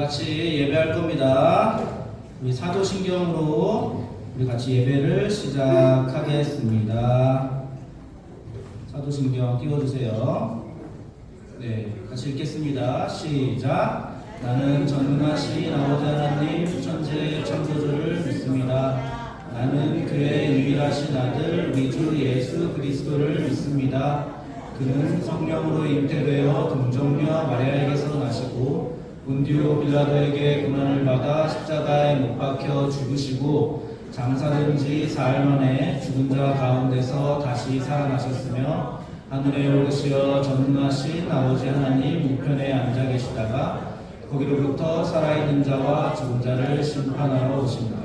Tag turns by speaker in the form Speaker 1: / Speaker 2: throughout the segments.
Speaker 1: 같이 예배할 겁니다. 우리 사도신경으로 우리 같이 예배를 시작하겠습니다. 사도신경 띄워주세요. 네, 같이 읽겠습니다. 시작. 나는 전능하신 아버지 하나님 천재 창조주를 믿습니다. 나는 그의 유일하신 아들 우리 주 예수 그리스도를 믿습니다. 그는 성령으로 잉태되어 동정녀 마리아에게서 나시고 본디오 빌라도에게 고난을 받아 십자가에 못 박혀 죽으시고 장사된 지 사흘 만에 죽은 자 가운데서 다시 살아나셨으며 하늘에 오르시어 전능하신 아버지 하나님 우편에 앉아 계시다가 거기로부터 살아있는 자와 죽은 자를 심판하러 오십니다.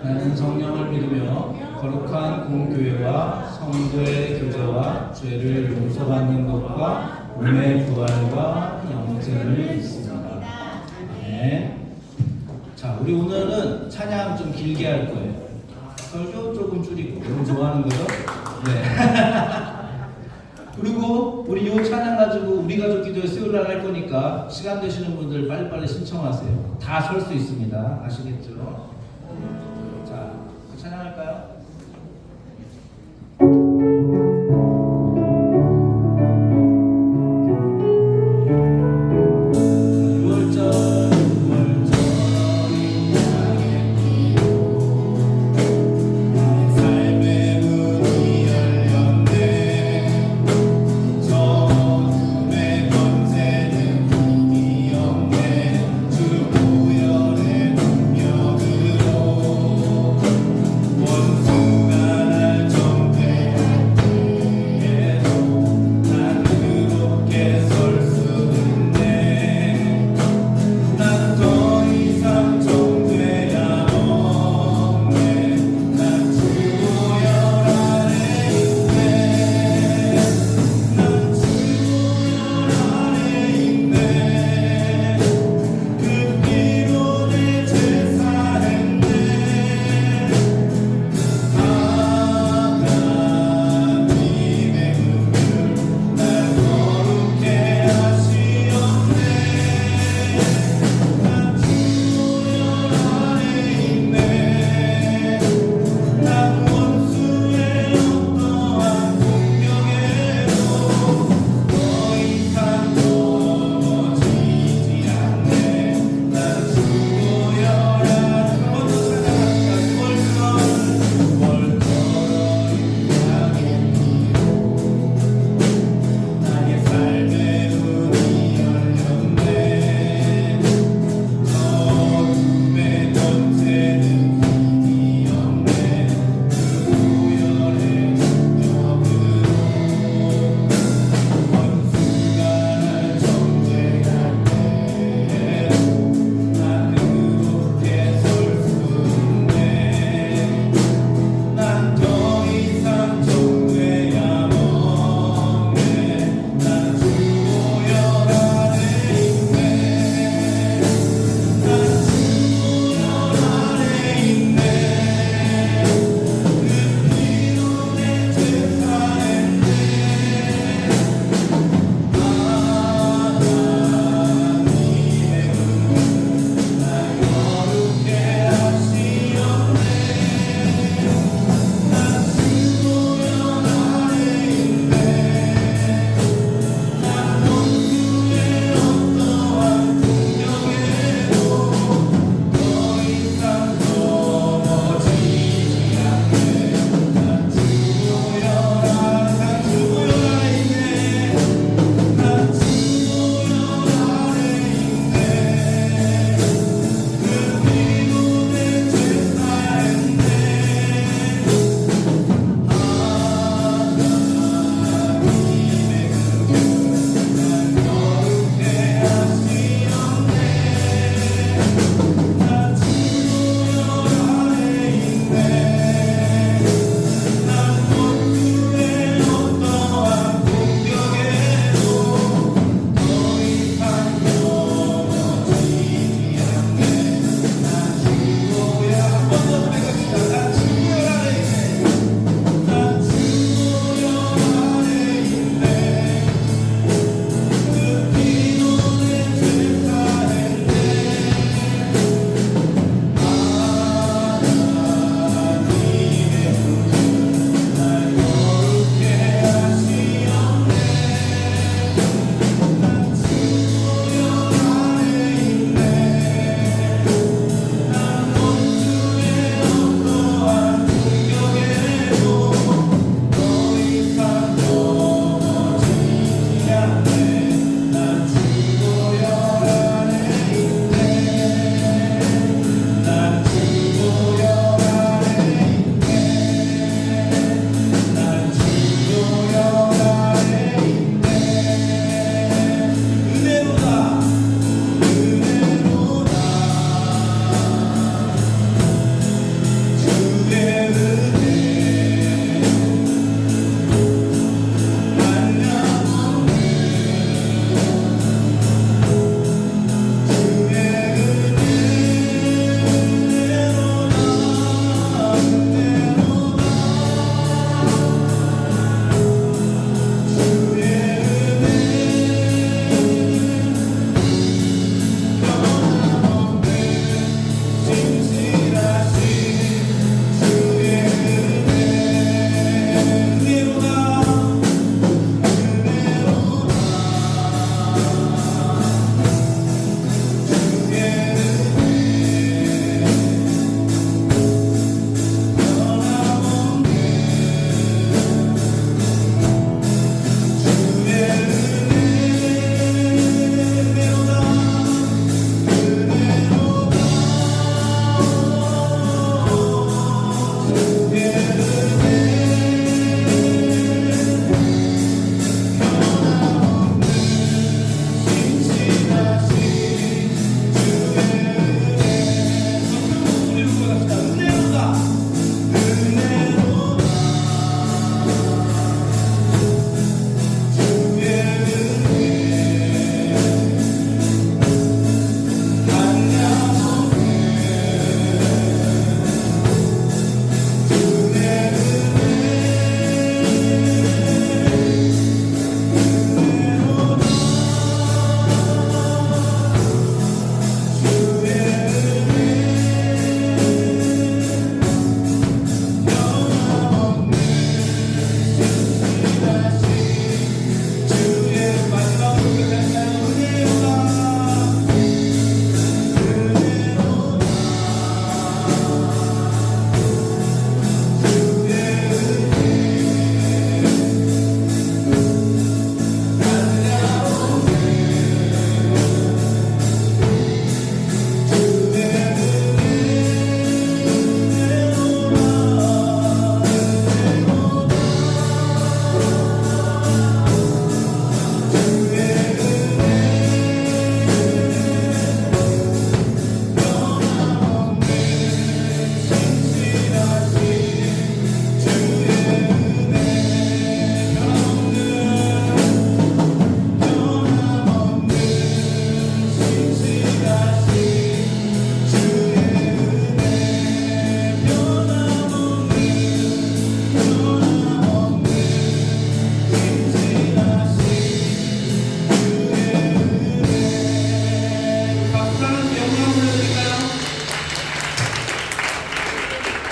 Speaker 1: 나는 성령을 믿으며 거룩한 공교회와 성도의 교제와 죄를 용서받는 것과 몸의 부활과 영생을 믿습니다. 네. 자, 우리 오늘은 찬양 좀 길게 할 거예요. 설교 조금 줄이고. 너무 좋아하는 거죠? 네. 그리고 우리 요 찬양 가지고 우리 가족 기도회 수요일날 할 거니까 시간 되시는 분들 빨리빨리 신청하세요. 다 설 수 있습니다. 아시겠죠? 자, 찬양할까요?
Speaker 2: 원수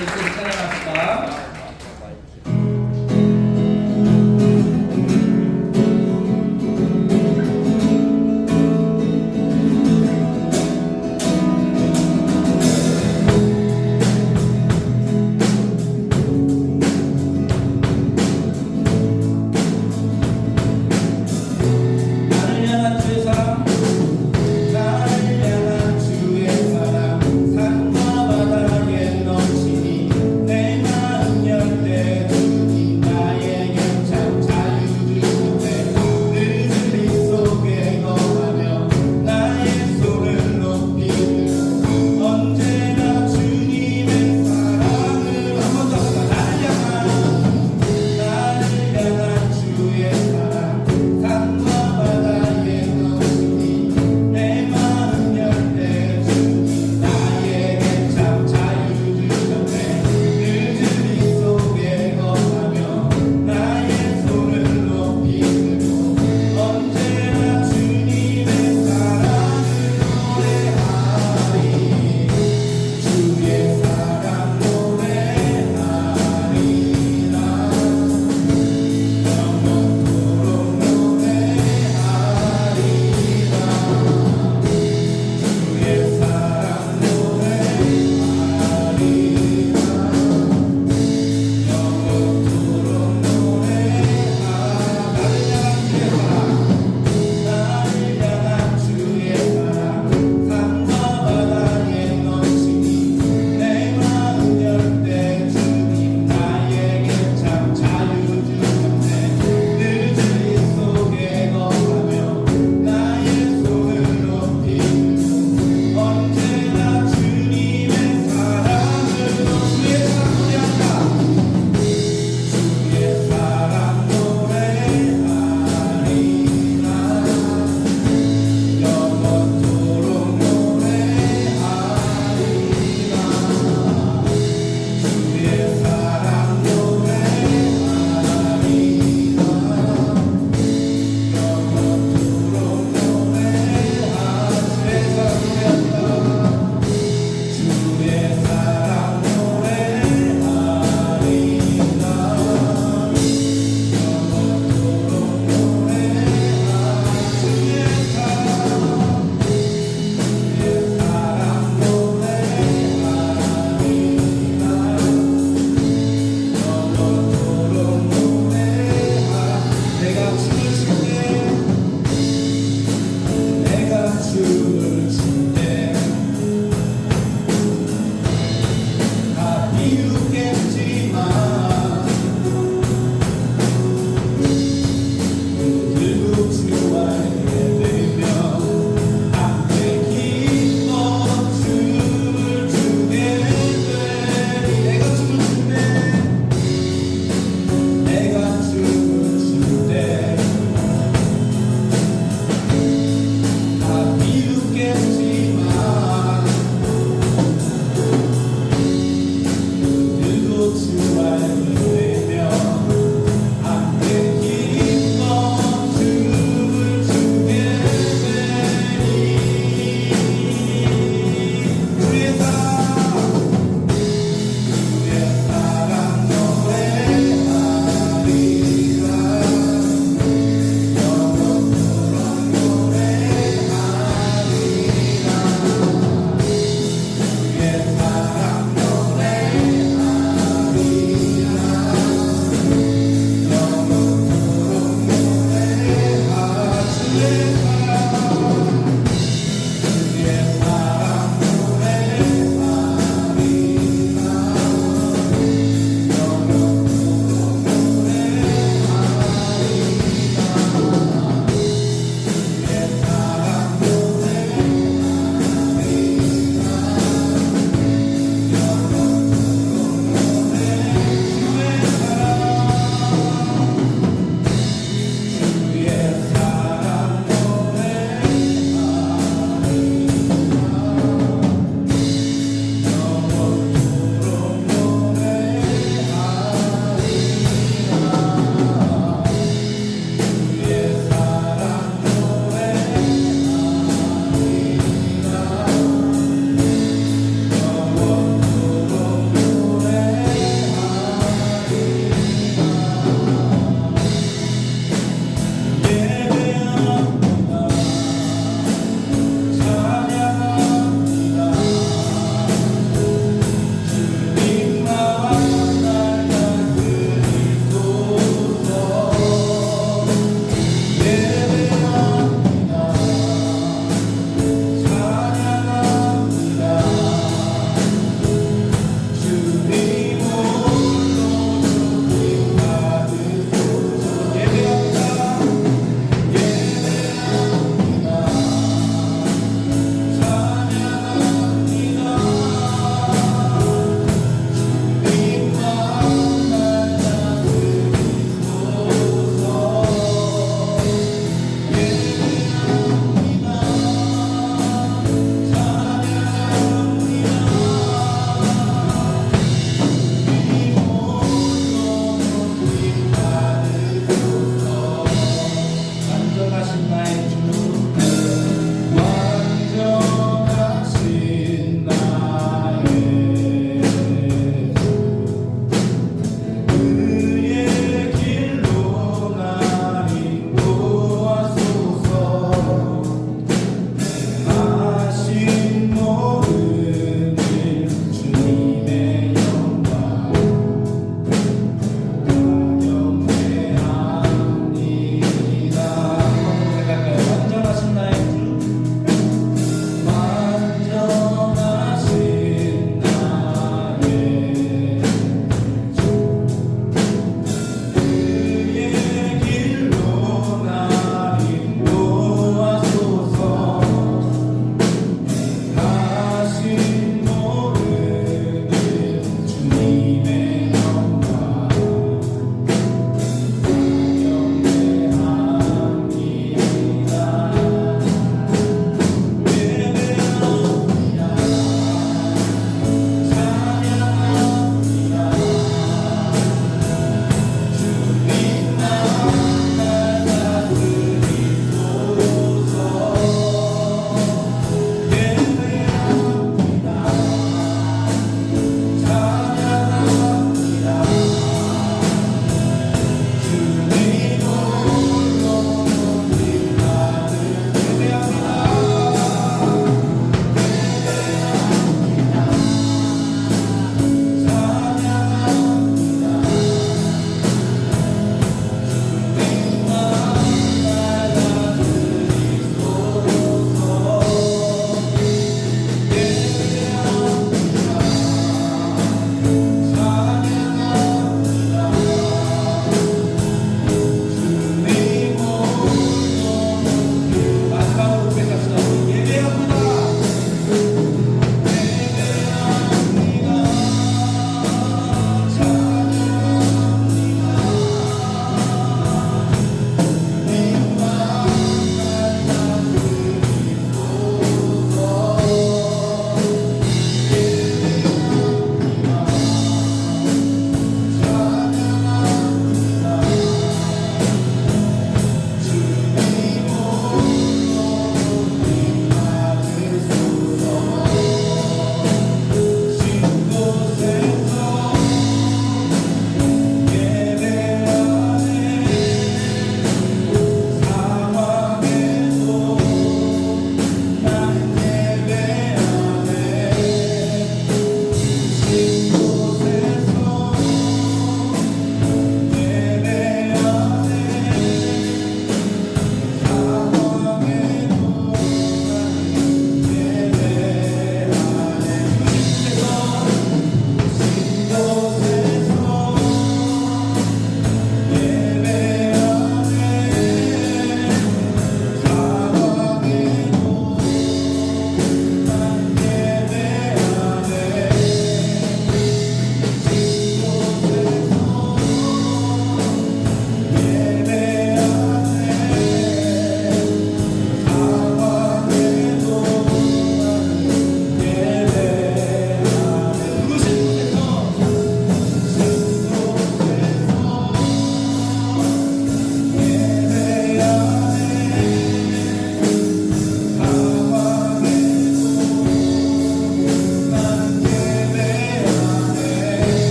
Speaker 1: 계속해서 찬양합시다. 나를 향한 주의 사랑, 나를 향한 주의 사랑, 산과 바다에 넘치니 내 마음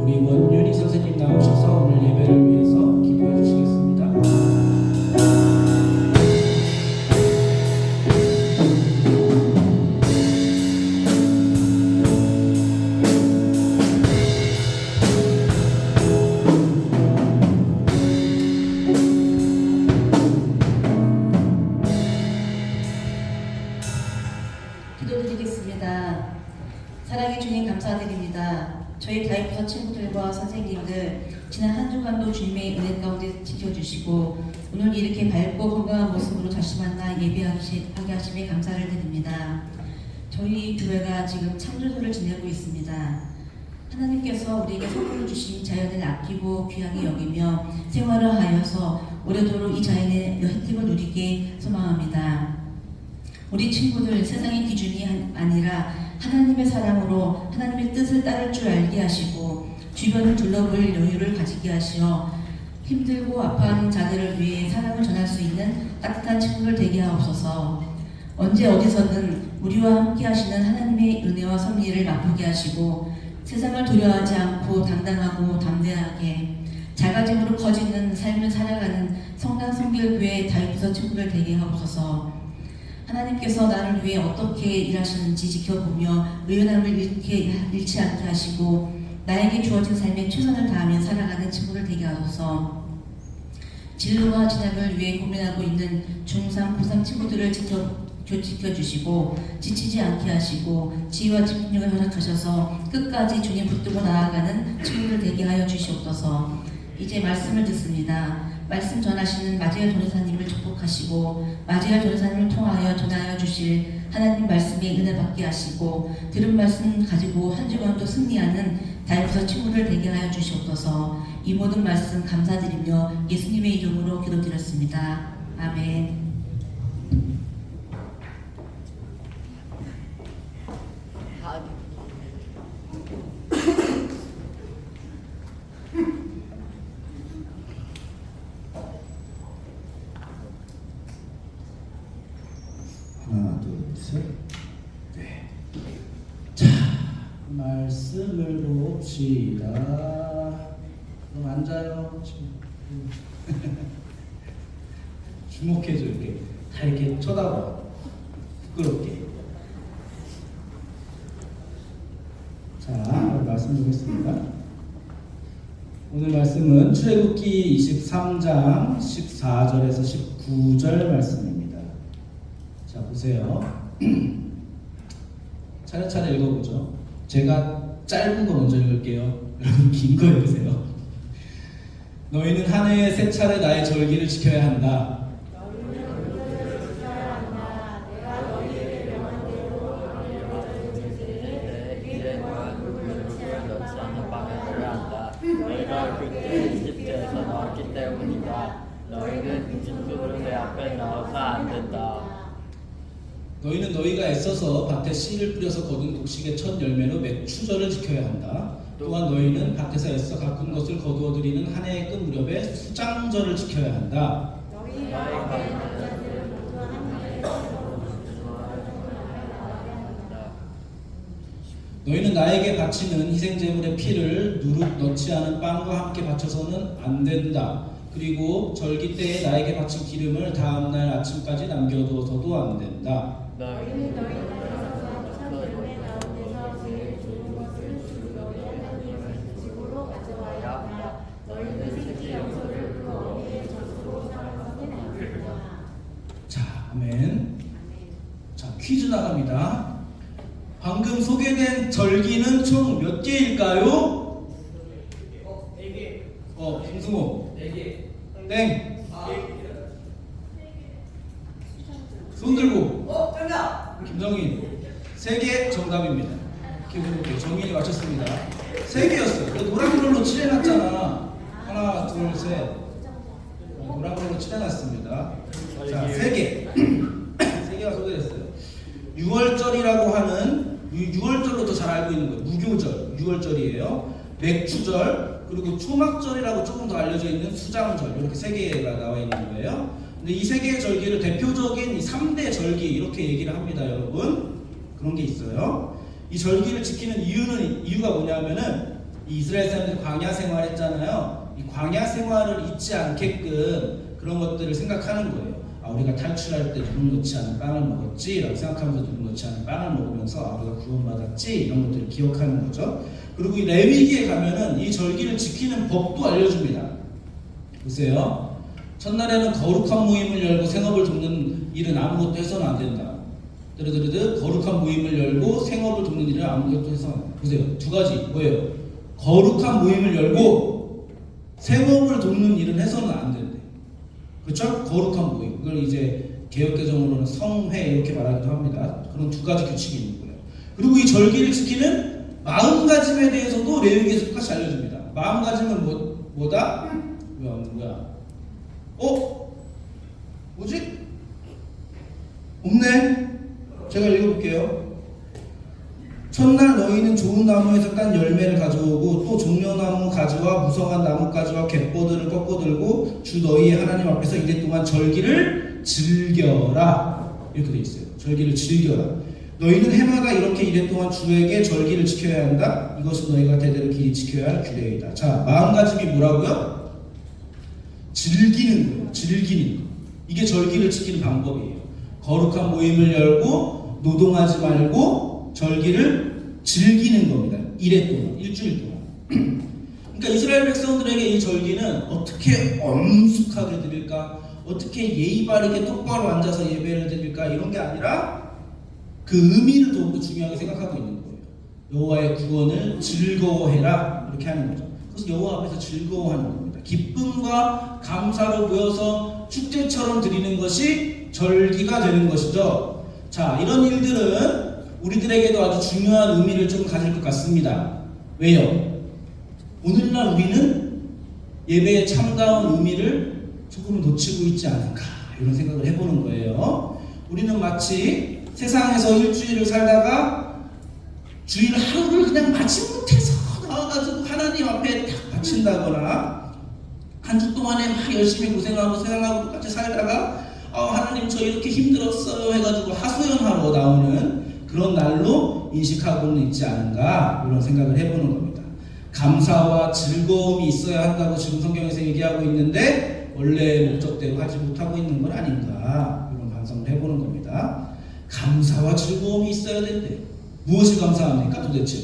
Speaker 1: 우리 원윤희 선생님 나오셔서 오늘 예배를 위해서 기도해 주시겠습니다.
Speaker 2: 기도드리겠습니다. 사랑해 주님 감사드립니다. 저희 다이프서 친구들과 선생님들 지난 한 주간도 주님의 은혜 가운데 지켜주시고 오늘 이렇게 밝고 건강한 모습으로 다시 만나 예배하게 하심에 감사를 드립니다. 저희 교회가 지금 창조주를 지내고 있습니다. 하나님께서 우리에게 선물을 주신 자연을 아끼고 귀하게 여기며 생활을 하여서 오래도록 이 자연의 혜택을 누리게 소망합니다. 우리 친구들 세상의 기준이 아니라 하나님의 사랑으로 하나님의 뜻을 따를 줄 알게 하시고 주변을 둘러볼 여유를 가지게 하시어 힘들고 아파하는 자들을 위해 사랑을 전할 수 있는 따뜻한 친구를 되게 하옵소서. 언제 어디서든 우리와 함께 하시는 하나님의 은혜와 섭리를 맛보게 하시고 세상을 두려워하지 않고 당당하고 담대하게 자가짐으로 커지는 삶을 살아가는 성당 성결교회 다이프서 친구들 되게 하옵소서. 하나님께서 나를 위해 어떻게 일하시는지 지켜보며 의연함을 잃지 않게 하시고 나에게 주어진 삶에 최선을 다하며 살아가는 친구를 되게 하소서. 진로와 진학을 위해 고민하고 있는 중3, 고3 친구들을 지켜주시고 지치지 않게 하시고 지혜와 집중력을 허락하셔서 끝까지 주님 붙들고 나아가는 친구들 되게 하여 주시옵소서. 이제 말씀을 듣습니다. 말씀 전하시는 마지엘 전도사님을 축복하시고 마지엘 전도사님을 통하여 전하여 주실 하나님 말씀에 은혜 받게 하시고 들은 말씀 가지고 한 주간도 승리하는 다이프서 친구를 되게 하여 주시옵소서. 이 모든 말씀 감사드리며 예수님의 이름으로 기도드렸습니다. 아멘.
Speaker 1: 하나, 둘, 셋. 네. 자, 말씀을 봅시다. 그럼 앉아요. 주목해줘 이렇게. 다 이렇게 쳐다봐. 부끄럽게. 자, 말씀 보겠습니다. 오늘 말씀은 출애굽기 23장 14절에서 19절 말씀입니다. 자, 보세요. 차례차례 읽어보죠. 제가 짧은 거 먼저 읽을게요. 여러분 긴 거 읽으세요. 너희는 한 해에 3차례 나의 절기를 지켜야 한다.
Speaker 3: 너희가 그때 이집트에서 나왔기 때문이다. 너희는 이집트로 내 앞에 나와서 안 된다.
Speaker 1: 너희는 너희가 애써서 밭에 씨를 뿌려서 거둔 곡식의 첫 열매로 몇 추절을 지켜야 한다. 또한 너희는 밭에서 애써 가꾼 것을 거두어 들이는 한 해의 끝 무렵에 수장절을 지켜야 한다. 너희는 나에게 바치는 희생제물의 피를 누룩 넣지 않은 빵과 함께 바쳐서는 안 된다. 그리고 절기 때에 나에게 바친 기름을 다음날 아침까지 남겨두어서도 안 된다.
Speaker 4: 너희는 너희 땅에서 첫 열매 나온 데서 제일 좋은 것을 주 너희 하나님의 집으로 가져와야 한다. 너희는 새끼 염소를 그 어미의 젖으로 삼아서는 안 된다.
Speaker 1: 자, 아멘. 자, 퀴즈 나갑니다. 방금 소개된 절기는 총 몇 개일까요? 4개. 김승호. 4개. 땡. 손 들고.
Speaker 5: 정답!
Speaker 1: 김정인. 3개 정답입니다. 기분좋게 정인이 맞췄습니다. 3개였어요. 노란 걸로 칠해놨잖아. 하나, 둘, 셋. 노란 걸로 칠해놨습니다. 자, 3개. 3개가 소개됐어요. 6월절이라고 하는 6월절로 더 잘 알고 있는 거예요. 무교절, 6월절이에요. 맥추절, 그리고 초막절이라고 조금 더 알려져 있는 수장절, 이렇게 3개가 나와 있는 거예요. 근데 이 3개의 절기를 대표적인 이 3대 절기 이렇게 얘기를 합니다, 여러분. 그런 게 있어요. 이 절기를 지키는 이유가 뭐냐면은 이 이스라엘 사람들이 광야 생활했잖아요. 이 광야 생활을 잊지 않게끔 그런 것들을 생각하는 거예요. 아, 우리가 탈출할 때 누룩 넣지 않은 빵을 먹었지 라고 생각하면서 누룩 넣지 않은 빵을 먹으면서 아, 우리가 구원받았지 이런 것들을 기억하는 거죠. 그리고 이 레위기에 가면은 이 절기를 지키는 법도 알려줍니다. 보세요. 첫날에는 거룩한 모임을 열고 생업을 돕는 일은 아무것도 해서는 안 된다. 드르드르드 거룩한 모임을 열고 생업을 돕는 일은 아무것도 해서는 안 된다. 보세요. 두 가지 뭐예요? 거룩한 모임을 열고 생업을 돕는 일은 해서는 안 된대. 그렇죠? 거룩한 모임. 그걸 이제 개역개정으로는 성회 이렇게 말하기도 합니다. 그런 두 가지 규칙이 있는 거예요. 그리고 이 절기를 지키는 마음가짐에 대해서도 레위기에서 똑같이 알려줍니다. 마음가짐은 뭐다? 왜 없는 거야? 뭐지? 없네? 제가 읽어볼게요. 첫날 너희는 좋은 나무에서 딴 열매를 가져오고 또 종려나무 가지와 무성한 나뭇가지와 갯버들을 꺾어들고 주 너희의 하나님 앞에서 이래 동안 절기를 즐겨라. 이렇게 돼 있어요. 절기를 즐겨라. 너희는 해마다 이렇게 이래 동안 주에게 절기를 지켜야 한다. 이것은 너희가 대대로 길이 지켜야 할 규례이다. 자, 마음가짐이 뭐라고요? 즐기는 거예요. 즐기는 거. 이게 절기를 지키는 방법이에요. 거룩한 모임을 열고 노동하지 말고 절기를 즐기는 겁니다. 이래 동안, 일주일 동안. 그러니까 이스라엘 백성들에게 이 절기는 어떻게 엄숙하게 드릴까, 어떻게 예의 바르게 똑바로 앉아서 예배를 드릴까 이런 게 아니라 그 의미를 더욱더 중요하게 생각하고 있는 거예요. 여호와의 구원을 즐거워해라 이렇게 하는 거죠. 그래서 여호와 앞에서 즐거워하는 겁니다. 기쁨과 감사로 모여서 축제처럼 드리는 것이 절기가 되는 것이죠. 자, 이런 일들은 우리들에게도 아주 중요한 의미를 좀 가질 것 같습니다. 왜요? 오늘날 우리는 예배의 참다운 의미를 조금 놓치고 있지 않은가 이런 생각을 해보는 거예요. 우리는 마치 세상에서 일주일을 살다가 주일 하루를 그냥 마지못해서 나와가지고 하나님 앞에 딱 바친다거나 한 주 동안에 막 열심히 고생하고 세상하고 똑같이 살다가 하나님 저 이렇게 힘들었어요 해가지고 하소연하러 나오는 그런 날로 인식하고는 있지 않은가 이런 생각을 해보는 겁니다. 감사와 즐거움이 있어야 한다고 지금 성경에서 얘기하고 있는데 원래 목적대로 하지 못하고 있는 건 아닌가 이런 반성을 해보는 겁니다. 감사와 즐거움이 있어야 된대. 무엇을 감사합니까 도대체?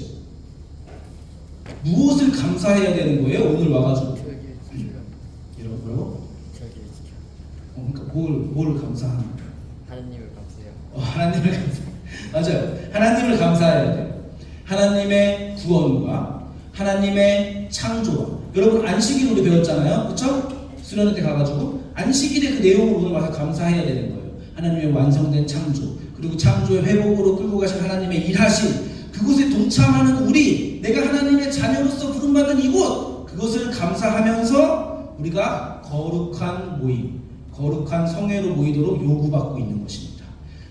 Speaker 1: 무엇을 감사해야 되는 거예요? 오늘 와가지고 이런 거요? 그러니까 뭘 감사하는 거예요?
Speaker 3: 하나님을 감사해요.
Speaker 1: 하나님을 감사. 맞아요. 하나님을 감사해야 돼요. 하나님의 구원과 하나님의 창조와. 여러분 안식일 우리 배웠잖아요, 그렇죠? 수련회 때 가가지고 안식일의 그 내용을 오늘 와서 감사해야 되는 거예요. 하나님의 완성된 창조, 그리고 창조의 회복으로 끌고 가신 하나님의 일하심, 그곳에 동참하는 우리, 내가 하나님의 자녀로서 부름받은 이곳, 그것을 감사하면서 우리가 거룩한 모임, 거룩한 성회로 모이도록 요구받고 있는 것입니다.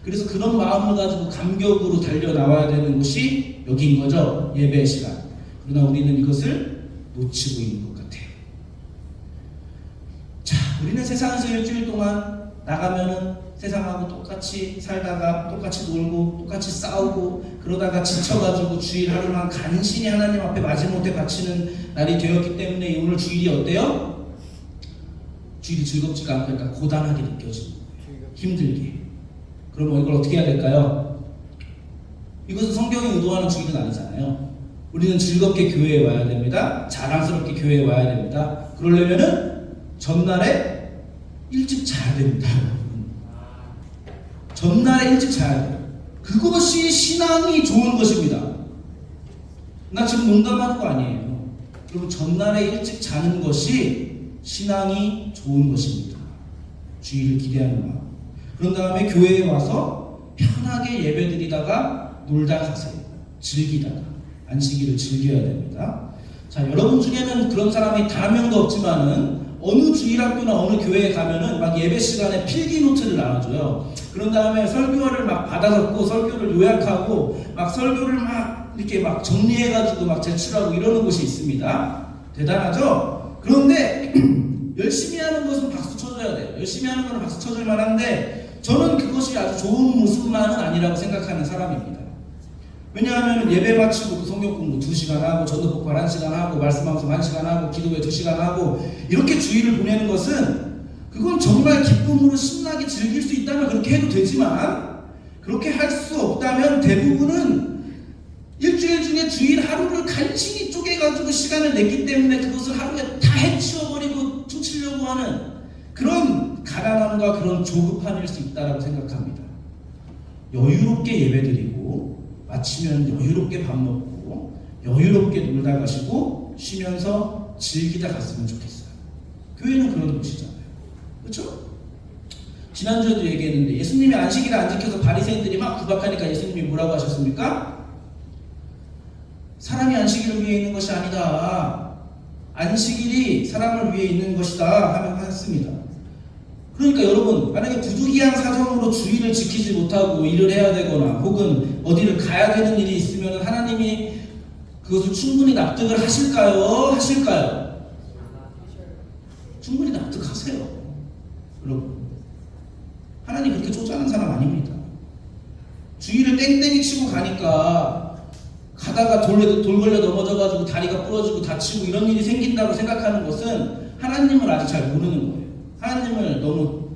Speaker 1: 그래서 그런 마음을 가지고 감격으로 달려나와야 되는 곳이 여기인 거죠. 예배 시간. 그러나 우리는 이것을 놓치고 있는 것 같아요. 자, 우리는 세상에서 일주일 동안 나가면은 세상하고 똑같이 살다가 똑같이 놀고 똑같이 싸우고 그러다가 지쳐가지고 주일 하루만 간신히 하나님 앞에 마지못해 바치는 날이 되었기 때문에 오늘 주일이 어때요? 주일이 즐겁지가 않고 약간 고단하게 느껴지는 거예요. 힘들게. 그럼 이걸 어떻게 해야 될까요? 이것은 성경이 의도하는 주일은 아니잖아요. 우리는 즐겁게 교회에 와야 됩니다. 자랑스럽게 교회에 와야 됩니다. 그러려면은 전날에 일찍 자야 됩니다. 전날에 일찍 자야 돼요. 그것이 신앙이 좋은 것입니다. 나 지금 농담하는 거 아니에요. 여러분 전날에 일찍 자는 것이 신앙이 좋은 것입니다. 주일을 기대하는 마음. 그런 다음에 교회에 와서 편하게 예배드리다가 놀다 가세요. 즐기다가 안식일을 즐겨야 됩니다. 자, 여러분 중에는 그런 사람이 단 한 명도 없지만은 어느 주일학교나 어느 교회에 가면은 막 예배 시간에 필기 노트를 나눠줘요. 그런 다음에 설교를 막 받아 적고 설교를 요약하고 막 설교를 막 이렇게 막 정리해가지고 막 제출하고 이러는 곳이 있습니다. 대단하죠? 그런데 열심히 하는 것은 박수 쳐줘야 돼요. 열심히 하는 것은 박수 쳐줄 만한데 저는 그것이 아주 좋은 모습만은 아니라고 생각하는 사람입니다. 왜냐하면 예배 마치고 성경 공부 2시간 하고 전도 폭발 1시간 하고 말씀 방송 1시간 하고 기도회 2시간 하고 이렇게 주일을 보내는 것은 그건 정말 기쁨으로 신나게 즐길 수 있다면 그렇게 해도 되지만 그렇게 할 수 없다면 대부분은 일주일 중에 주일 하루를 간신히 쪼개가지고 시간을 냈기 때문에 그것을 하루에 다 해치워버리고 퉁치려고 하는 그런 가난함과 그런 조급함일 수 있다고 생각합니다. 여유롭게 예배드리고 마치면 여유롭게 밥 먹고 여유롭게 놀다 가시고 쉬면서 즐기다 갔으면 좋겠어요. 교회는 그런 곳이잖아요. 그렇죠? 지난주에도 얘기했는데 예수님이 안식일을 안 지켜서 바리새인들이 막 구박하니까 예수님이 뭐라고 하셨습니까? 사람이 안식일을 위해 있는 것이 아니다. 안식일이 사람을 위해 있는 것이다 하면 하였습니다. 그러니까 여러분 만약에 부득이한 사정으로 주일을 지키지 못하고 일을 해야 되거나 혹은 어디를 가야 되는 일이 있으면 하나님이 그것을 충분히 납득을 하실까요? 하실까요? 충분히 납득하세요. 여러분 하나님 그렇게 쪼잔한 사람 아닙니다. 주일을 땡땡이 치고 가니까 가다가 돌 걸려 넘어져가지고 다리가 부러지고 다치고 이런 일이 생긴다고 생각하는 것은 하나님을 아직 잘 모르는 거예요. 하나님을 너무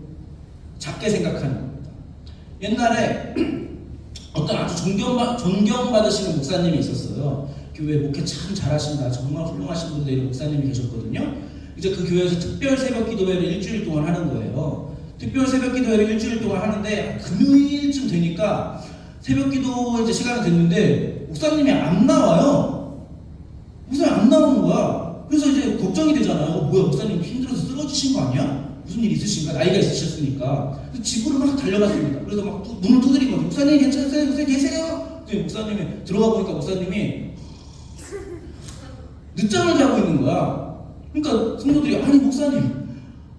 Speaker 1: 작게 생각하는 겁니다. 옛날에 어떤 아주 존경받으시는 목사님이 있었어요. 교회 목회 참 잘하신다. 정말 훌륭하신 분들이 목사님이 계셨거든요. 이제 그 교회에서 특별 새벽 기도회를 일주일 동안 하는 거예요. 특별 새벽 기도회를 일주일 동안 하는데 금요일쯤 되니까 새벽 기도 이제 시간이 됐는데 목사님이 안 나와요. 목사님이 안 나오는 거야. 그래서 이제 걱정이 되잖아요. 뭐야 목사님 힘들어서 쓰러지신 거 아니야? 무슨 일 있으신가? 나이가 있으셨으니까. 그래서 집으로 막 달려갔습니다. 그래서 막 문을 두드린 거죠. 목사님 괜찮으세요? 목사님 계세요? 목사님이 들어가 보니까 목사님이 늦잠을 자고 있는 거야. 그러니까 성도들이 아니 목사님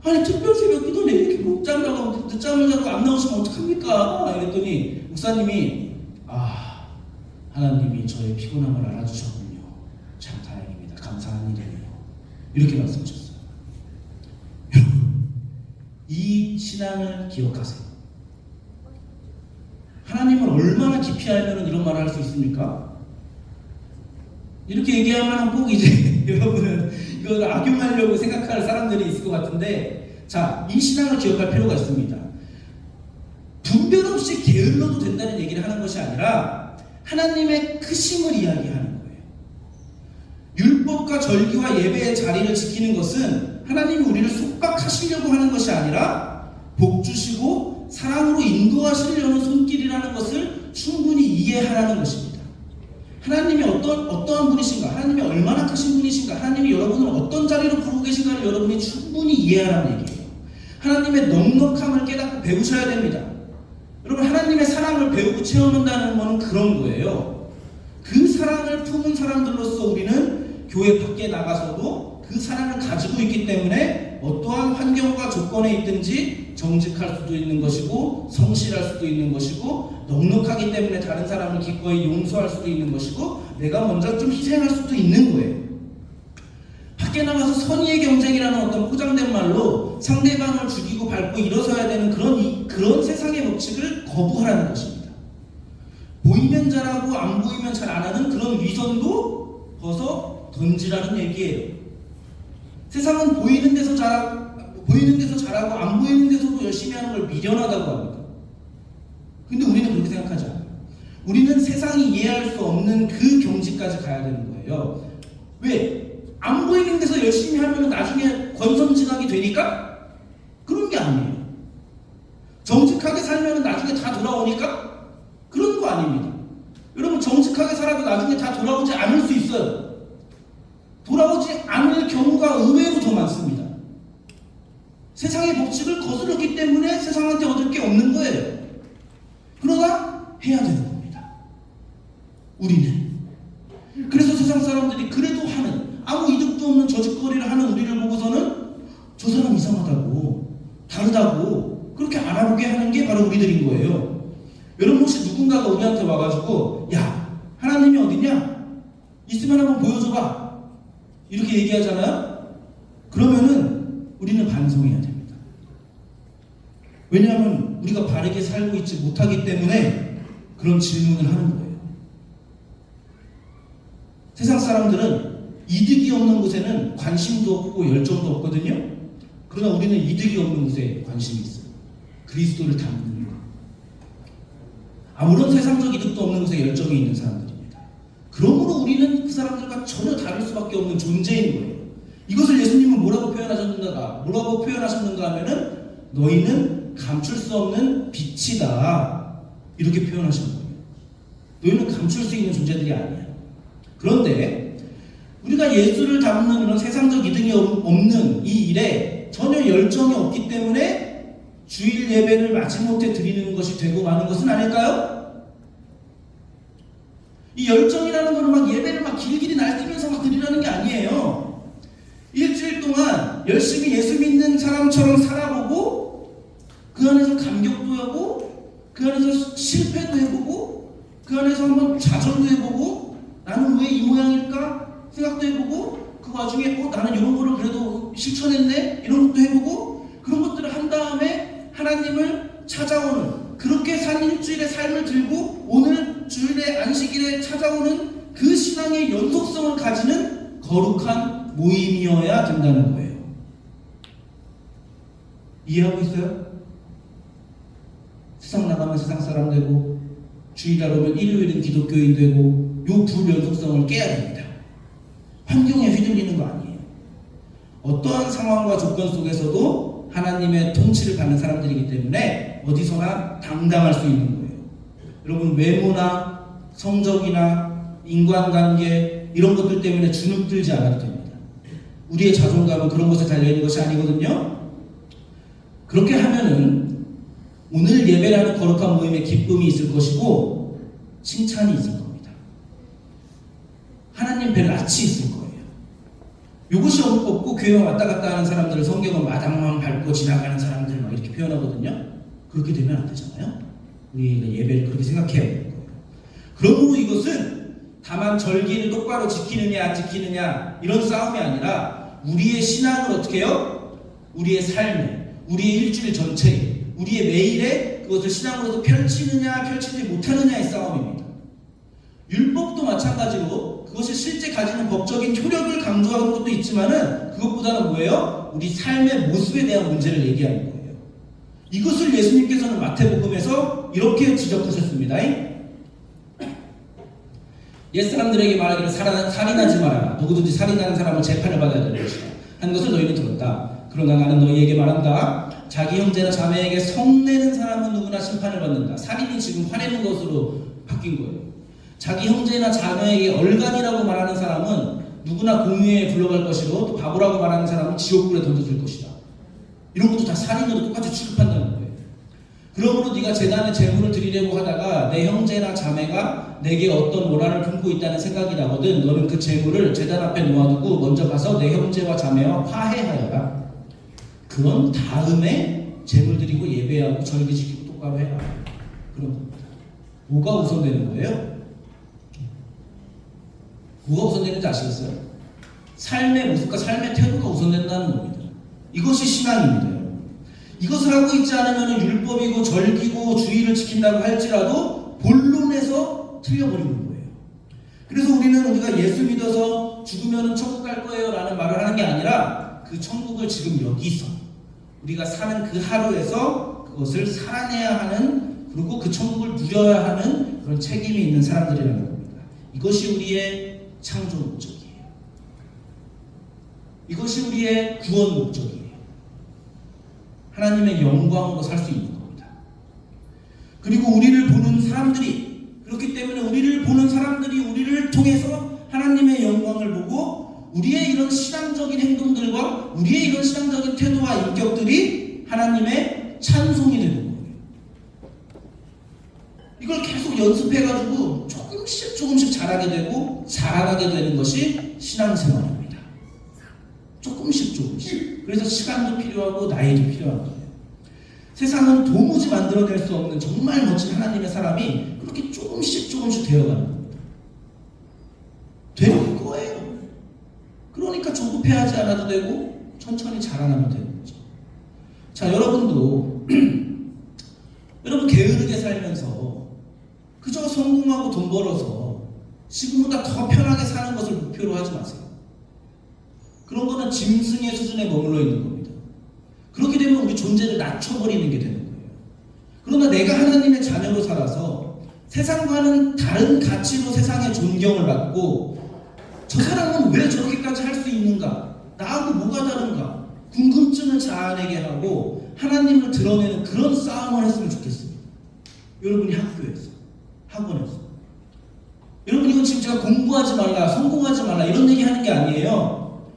Speaker 1: 아니 특별 새벽 기도네 이렇게 늦잠을 자고 안 나오시면 어떡합니까? 이랬더니 목사님이 하나님이 저의 피곤함을 알아주셨군요. 참 다행입니다. 감사한 일이에요. 이렇게 말씀하셨어요. 여러분 이 신앙을 기억하세요. 하나님을 얼마나 깊이 알면 이런 말을 할 수 있습니까? 이렇게 얘기하면 꼭 이제 여러분은 이걸 악용하려고 생각할 사람들이 있을 것 같은데 자, 이 신앙을 기억할 필요가 있습니다. 분별 없이 게을러도 된다는 얘기를 하는 것이 아니라 하나님의 크심을 이야기하는 거예요. 율법과 절기와 예배의 자리를 지키는 것은 하나님이 우리를 속박하시려고 하는 것이 아니라 복 주시고 사랑으로 인도하시려는 손길이라는 것을 충분히 이해하라는 것입니다. 하나님이 어떠한 분이신가, 하나님이 얼마나 크신 분이신가, 하나님이 여러분을 어떤 자리로 부르고 계신가를 여러분이 충분히 이해하라는 얘기예요. 하나님의 넉넉함을 깨닫고 배우셔야 됩니다. 여러분 하나님의 사랑을 배우고 체험한다는 것은 그런 거예요. 그 사랑을 품은 사람들로서 우리는 교회 밖에 나가서도 그 사랑을 가지고 있기 때문에 어떠한 환경과 조건에 있든지 정직할 수도 있는 것이고 성실할 수도 있는 것이고 넉넉하기 때문에 다른 사람을 기꺼이 용서할 수도 있는 것이고 내가 먼저 좀 희생할 수도 있는 거예요. 밖에 나가서 선의의 경쟁이라는 어떤 포장된 말로 상대방을 죽이고 밟고 일어서야 되는 그런 세상의 법칙을 거부하라는 것입니다. 보이면 잘하고 안 보이면 잘 안 하는 그런 위선도 벗어 던지라는 얘기예요. 세상은 보이는 데서 잘하고 안 보이는 데서도 열심히 하는 걸 미련하다고 합니다. 근데 우리는 그렇게 생각하지 않아요. 우리는 세상이 이해할 수 없는 그 경지까지 가야 되는 거예요. 왜? 안 보이는 데서 열심히 하면 나중에 권선징악이 되니까? 그런 게 아니에요. 정직하게 살면 나중에 다 돌아오니까? 그런 거 아닙니다. 여러분 정직하게 살아도 나중에 다 돌아오지 않을 수 있어요. 돌아오지 않을 경우가 의외로 더 많습니다. 세상의 법칙을 거스렀기 때문에 세상한테 얻을 게 없는 거예요. 그러나 해야 되는 겁니다. 우리는. 그래서 세상 사람들이 그래도 하는 아무 이득도 없는 저짓거리를 하는 우리를 보고서는 저 사람 이상하다고 다르다고 그렇게 알아보게 하는 게 바로 우리들인 거예요. 여러분 혹시 누군가가 우리한테 와가지고 야 하나님이 어디냐? 있으면 한번 보여줘봐 이렇게 얘기하잖아요. 그러면은 우리는 반성해야 됩니다. 왜냐하면 우리가 바르게 살고 있지 못하기 때문에 그런 질문을 하는 거예요. 세상 사람들은 이득이 없는 곳에는 관심도 없고 열정도 없거든요. 그러나 우리는 이득이 없는 곳에 관심이 있어요. 그리스도를 닮는 것. 아무런 세상적 이득도 없는 곳에 열정이 있는 사람들입니다. 그러므로 우리는 그 사람들과 전혀 다를 수밖에 없는 존재인 거예요. 이것을 예수님은 뭐라고 표현하셨는가 하면은 너희는 감출 수 없는 빛이다. 이렇게 표현하신 거예요. 너희는 감출 수 있는 존재들이 아니야. 그런데 우리가 예수를 닮는 이런 세상적 이득이 없는 이 일에 전혀 열정이 없기 때문에 주일 예배를 마지못해 드리는 것이 되고 마는 것은 아닐까요? 이 열정이라는 거는 막 예배를 막 길길이 날뛰면서 막 드리라는 게 아니에요. 일주일 동안 열심히 예수 믿는 사람처럼 살아보고 그 안에서 감격도 하고 그 안에서 실패도 해보고 그 안에서 한번 좌절도 해보고 나는 왜 이 모양일까 생각도 해보고 그 와중에 나는 이런 거를 그래도 실천했네 이런 것도 해보고 그런 것들을 한 다음에 하나님을 찾아오는 그렇게 산 일주일의 삶을 들고 오늘 주일의 안식일에 찾아오는 그 신앙의 연속성을 가지는 거룩한 모임이어야 된다는 거예요. 이해하고 있어요? 세상 나가면 세상 사람 되고 주일날 오면 일요일은 기독교인 되고 요 불연속성을 깨야 됩니다. 환경에 휘둘리는 거 아니에요. 어떠한 상황과 조건 속에서도 하나님의 통치를 받는 사람들이기 때문에 어디서나 당당할 수 있는 거예요. 여러분 외모나 성적이나 인간관계 이런 것들 때문에 주눅들지 않아도 됩니다. 우리의 자존감은 그런 것에 달려있는 것이 아니거든요. 그렇게 하면은 오늘 예배라는 거룩한 모임에 기쁨이 있을 것이고 칭찬이 있을 겁니다. 하나님 뵐 낯이 있을 거예요. 이것이 없고 교회 왔다 갔다 하는 사람들을 성경은 마당만 밟고 지나가는 사람들 막 이렇게 표현하거든요. 그렇게 되면 안 되잖아요. 우리가 예배를 그렇게 생각해야 되는 거예요. 그러므로 이것은 다만 절기를 똑바로 지키느냐 안 지키느냐 이런 싸움이 아니라 우리의 신앙을 어떻게 해요? 우리의 삶에, 우리의 일주일 전체에, 우리의 매일에 그것을 신앙으로서 펼치느냐 펼치지 못하느냐의 싸움입니다. 율법도 마찬가지로 그것이 실제 가지는 법적인 효력을 강조하는 것도 있지만은 그것보다는 뭐예요? 우리 삶의 모습에 대한 문제를 얘기하는 거예요. 이것을 예수님께서는 마태복음에서 이렇게 지적하셨습니다. 옛사람들에게 말하기를 살인하지 마라. 누구든지 살인하는 사람은 재판을 받아야 되는 것이다. 한 것을 너희는 들었다. 그러나 나는 너희에게 말한다. 자기 형제나 자매에게 성내는 사람은 누구나 심판을 받는다. 살인이 지금 화내는 것으로 바뀐 거예요. 자기 형제나 자매에게 얼간이라고 말하는 사람은 누구나 공유에 불러갈 것이고 또 바보라고 말하는 사람은 지옥불에 던져질 것이다. 이런 것도 다 살인으로 똑같이 취급한다는 거예요. 그러므로 네가 제단에 제물을 드리려고 하다가 내 형제나 자매가 내게 어떤 원한을 품고 있다는 생각이 나거든 너는 그 제물을 제단 앞에 놓아두고 먼저 가서 내 형제와 자매와 화해하여라. 그건 다음에 제물 드리고 예배하고 절기 지키고 똑바로 해라. 그런 겁니다. 뭐가 우선되는 거예요? 뭐가 우선되는지 아시겠어요? 삶의 모습과 삶의 태도가 우선된다는 겁니다. 이것이 신앙입니다. 이것을 하고 있지 않으면 율법이고 절기고 주의를 지킨다고 할지라도 본론에서 틀려버리는 거예요. 그래서 우리가 예수 믿어서 죽으면 천국 갈 거예요 라는 말을 하는 게 아니라 그 천국을 지금 여기서 우리가 사는 그 하루에서 그것을 살아내야 하는 그리고 그 천국을 누려야 하는 그런 책임이 있는 사람들이라는 겁니다. 이것이 우리의 창조 목적이에요. 이것이 우리의 구원 목적이에요. 하나님의 영광으로 살 수 있는 겁니다. 그리고 우리를 보는 사람들이 그렇기 때문에 우리를 보는 사람들이 우리를 통해서 하나님의 영광을 보고 우리의 이런 신앙적인 행동들과 우리의 이런 신앙적인 태도와 인격들이 하나님의 찬송이 되는 거예요. 이걸 계속 연습해가지고 조금씩 잘하게 되고 자라나게 되는 것이 신앙생활입니다. 조금씩. 그래서 시간도 필요하고 나이도 필요한 거예요. 세상은 도무지 만들어낼 수 없는 정말 멋진 하나님의 사람이 그렇게 조금씩 되어가는 겁니다. 되는 거예요. 그러니까 조급해하지 않아도 되고 천천히 자라나면 되는 거죠. 자, 여러분도 여러분 게으르게 살면서 그저 성공하고 돈 벌어서 지금보다 더 편하게 사는 것을 목표로 하지 마세요. 그런 거는 짐승의 수준에 머물러 있는 겁니다. 그렇게 되면 우리 존재를 낮춰버리는 게 되는 거예요. 그러나 내가 하나님의 자녀로 살아서 세상과는 다른 가치로 세상의 존경을 받고 저 사람은 왜 저렇게까지 할 수 있는가? 나하고 뭐가 다른가? 궁금증을 자아내게 하고 하나님을 드러내는 그런 싸움을 했으면 좋겠습니다. 여러분이 학교에서, 학원에서. 여러분 이건 지금 제가 공부하지 말라, 성공하지 말라 이런 얘기 하는 게 아니에요.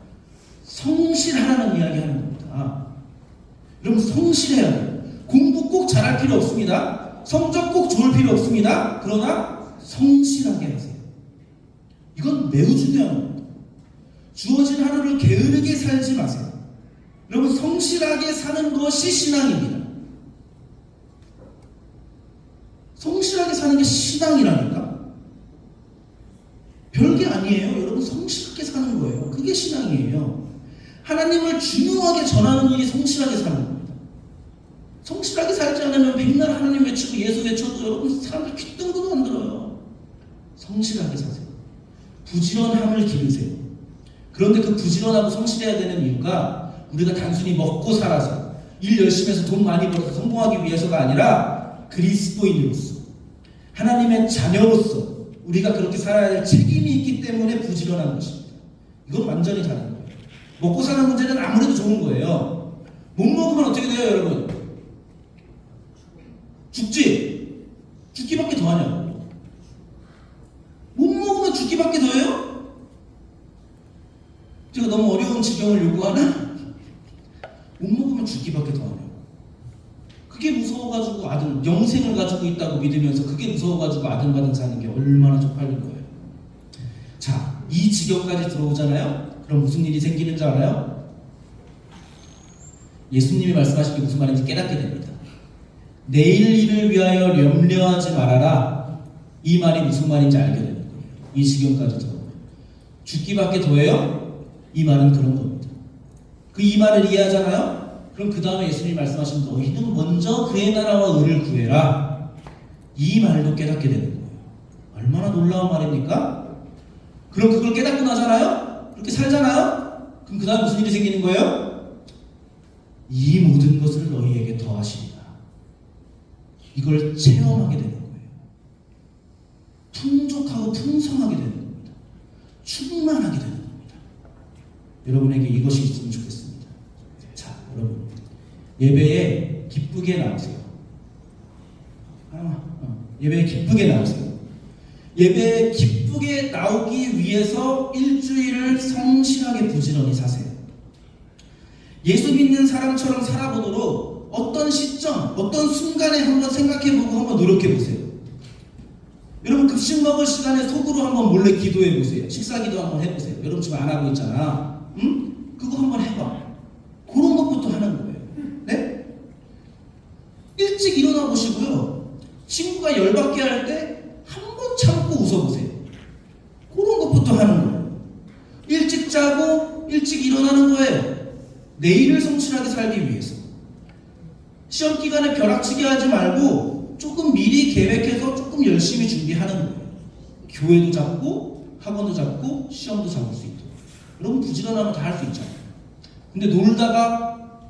Speaker 1: 성실하라는 이야기 하는 겁니다. 여러분 성실해야 돼요. 공부 꼭 잘할 필요 없습니다. 성적 꼭 좋을 필요 없습니다. 그러나 성실하게 하세요. 이건 매우 중요한 겁니다. 주어진 하루를 게으르게 살지 마세요. 여러분 성실하게 사는 것이 신앙입니다. 성실하게 사는 게 신앙이라니까? 별게 아니에요. 여러분 성실하게 사는 거예요. 그게 신앙이에요. 하나님을 중요하게 전하는 일이 성실하게 사는 겁니다. 성실하게 살지 않으면 백날 하나님 외치고 예수 외쳐도 여러분 사람들 귓등도 안 들어요. 성실하게 사세요. 부지런함을 기르세요. 그런데 그 부지런하고 성실해야 되는 이유가 우리가 단순히 먹고 살아서 일 열심히 해서 돈 많이 벌어서 성공하기 위해서가 아니라 그리스도인으로서 하나님의 자녀로서 우리가 그렇게 살아야 할 책임이 있기 때문에 부지런한 것입니다. 이건 완전히 다른 거예요. 먹고 사는 문제는 아무래도 좋은 거예요. 못 먹으면 어떻게 돼요, 여러분? 죽지? 죽기밖에 더 하냐고. 못 먹으면 죽기밖에 더 해요? 제가 너무 어려운 지경을 요구하나? 못 먹으면 죽기밖에 더 하냐고. 그게 무서워가지고 아들, 영생을 가지고 있다고 믿으면서 그게 무서워가지고 아등바등 사는 게 얼마나 쪽팔린 거예요. 자, 이 지경까지 들어오잖아요? 그럼 무슨 일이 생기는 줄 알아요? 예수님이 말씀하신 게 무슨 말인지 깨닫게 됩니다. 내일 일을 위하여 염려하지 말아라. 이 말이 무슨 말인지 알게 되는 거예요. 이 지경까지 들어오면. 죽기밖에 더해요? 이 말은 그런 겁니다. 그 이 말을 이해하잖아요? 그럼 그 다음에 예수님이 말씀하신 너희는 먼저 그의 나라와 의를 구해라. 이 말도 깨닫게 되는 거예요. 얼마나 놀라운 말입니까? 그럼 그걸 깨닫고 나잖아요? 그렇게 살잖아요? 그럼 그 다음에 무슨 일이 생기는 거예요? 이 모든 것을 너희에게 더하시리라. 이걸 체험하게 되는 거예요. 풍족하고 풍성하게 되는 겁니다. 충만하게 되는 겁니다. 여러분에게 이것이 있으면 좋겠습니다. 자, 여러분 예배에 기쁘게 나오세요. 예배에 기쁘게 나오세요. 예배에 기쁘게 나오기 위해서 일주일을 성실하게 부지런히 사세요. 예수 믿는 사람처럼 살아보도록 어떤 시점, 어떤 순간에 한번 생각해보고 한번 노력해보세요. 여러분 급식 먹을 시간에 속으로 한번 몰래 기도해보세요. 식사기도 한번 해보세요. 여러분 지금 안 하고 있잖아. 응? 그거 한번 해봐. 그런 것부터 하는 거예요. 네? 일찍 일어나 보시고요. 친구가 열받게 할 때 한 번 참고 웃어보세요. 그런 것부터 하는 거예요. 일찍 자고 일찍 일어나는 거예요. 내일을 성실하게 살기 위해서. 시험 기간에 벼락치기 하지 말고 조금 미리 계획해서 조금 열심히 준비하는 거예요. 교회도 잡고 학원도 잡고 시험도 잡을 수 있도록. 여러분 부지런하면 다 할 수 있잖아요. 근데 놀다가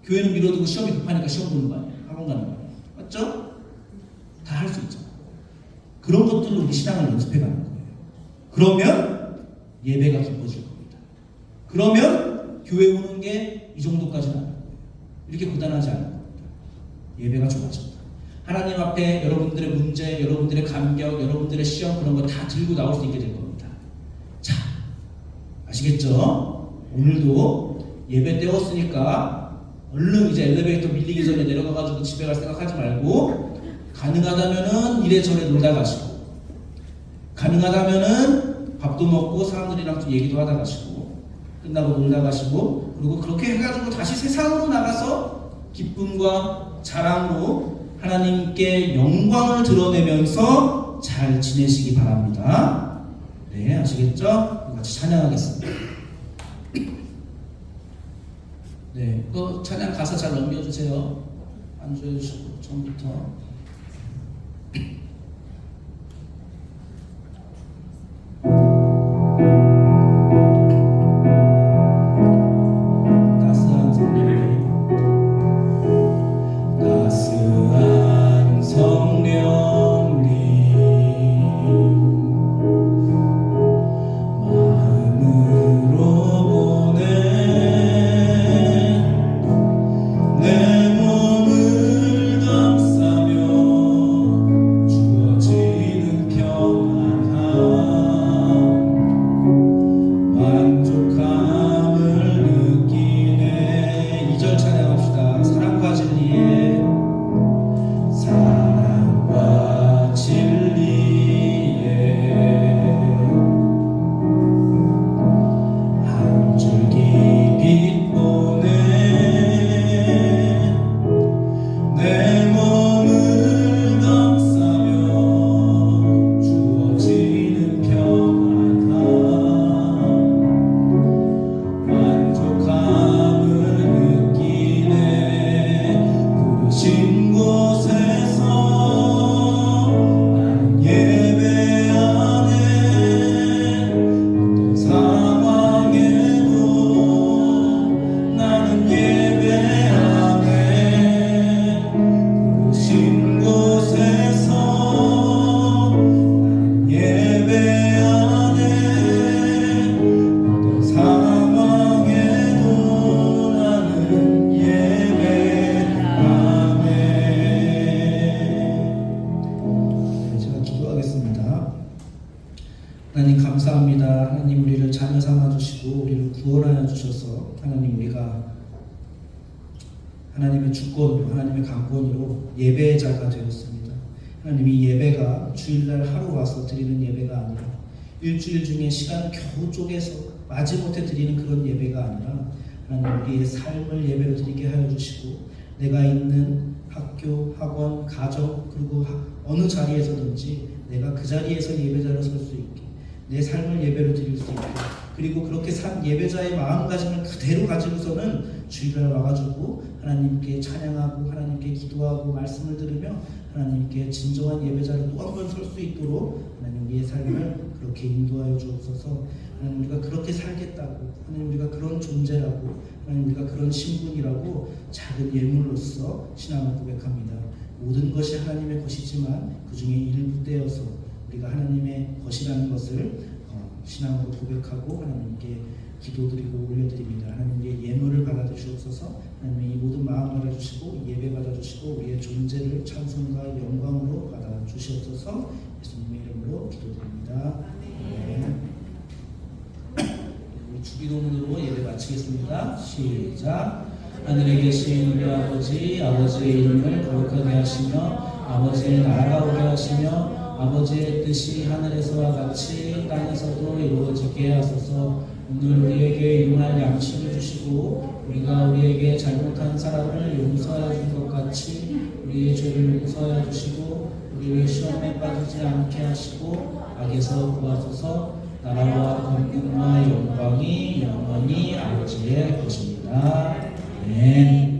Speaker 1: 교회는 미뤄두고 시험이 급하니까 시험 보는 거 아니에요? 학원 가는 거 아니에요? 맞죠? 다 할 수 있잖아요. 그런 것들로 우리 신앙을 연습해가는 거예요. 그러면 예배가 기뻐질 겁니다. 그러면 교회 오는 게 이 정도까지는 아닌 거예요. 이렇게 고단하지 않은 겁니다. 예배가 좋아진다. 하나님 앞에 여러분들의 문제, 여러분들의 감격, 여러분들의 시험 그런 거 다 들고 나올 수 있게 될 겁니다. 자, 아시겠죠? 오늘도 예배 때웠으니까 얼른 이제 엘리베이터 밀리기 전에 내려가가지고 집에 갈 생각하지 말고 가능하다면은 이래저래 놀다 가시고 가능하다면은 밥도 먹고 사람들이랑 좀 얘기도 하다 가시고 끝나고 놀다 가시고 그리고 그렇게 해가지고 다시 세상으로 나가서 기쁨과 자랑으로 하나님께 영광을 드러내면서 잘 지내시기 바랍니다. 네, 아시겠죠? 같이 찬양하겠습니다. 네, 그 찬양 가사 잘 넘겨주세요. 안주해주시고 처음부터. 주셔서 하나님 우리가 하나님의 주권, 하나님의 강권으로 예배자가 되었습니다. 하나님 이 예배가 주일날 하루 와서 드리는 예배가 아니라 일주일 중에 시간 겨우 쪼개서 마지못해 드리는 그런 예배가 아니라 하나님 우리의 삶을 예배로 드리게 하여 주시고 내가 있는 학교, 학원, 가정 그리고 어느 자리에서든지 내가 그 자리에서 예배자로 설 수 있게 내 삶을 예배로 드릴 수 있게 그리고 그렇게 산 예배자의 마음가짐을 그대로 가지고서는 주일날 와가지고 하나님께 찬양하고 하나님께 기도하고 말씀을 들으며 하나님께 진정한 예배자로 또 한 번 설 수 있도록 하나님 우리의 삶을 그렇게 인도하여 주옵소서. 하나님 우리가 그렇게 살겠다고 하나님 우리가 그런 존재라고 하나님 우리가 그런 신분이라고 작은 예물로서 신앙을 고백합니다. 모든 것이 하나님의 것이지만 그 중에 일부 떼어서 우리가 하나님의 것이라는 것을 신앙으로 고백하고 하나님께 기도드리고 올려드립니다. 하나님의 예물을 받아주시옵소서. 하나님의 이 모든 마음 받아주시고 예배 받아주시고 우리의 존재를 찬송과 영광으로 받아주시옵소서. 예수님의 이름으로 기도드립니다. 우리 주기도문으로 예배 마치겠습니다. 시작. 하늘에 계신 우리 아버지, 아버지의 이름을 거룩하게 하시며 아버지의 나라가 오게 하시며 아버지의 뜻이 하늘에서와 같이 땅에서도 이루어지게 하소서. 오늘 우리에게 일용할 양식을 주시고 우리가 우리에게 잘못한 사람을 용서하여 준 것 같이 우리의 죄를 용서하여 주시고 우리를 시험에 빠지지 않게 하시고 악에서 구하소서. 나라와 권능과 영광이 영원히 아버지의 것입니다. 아멘.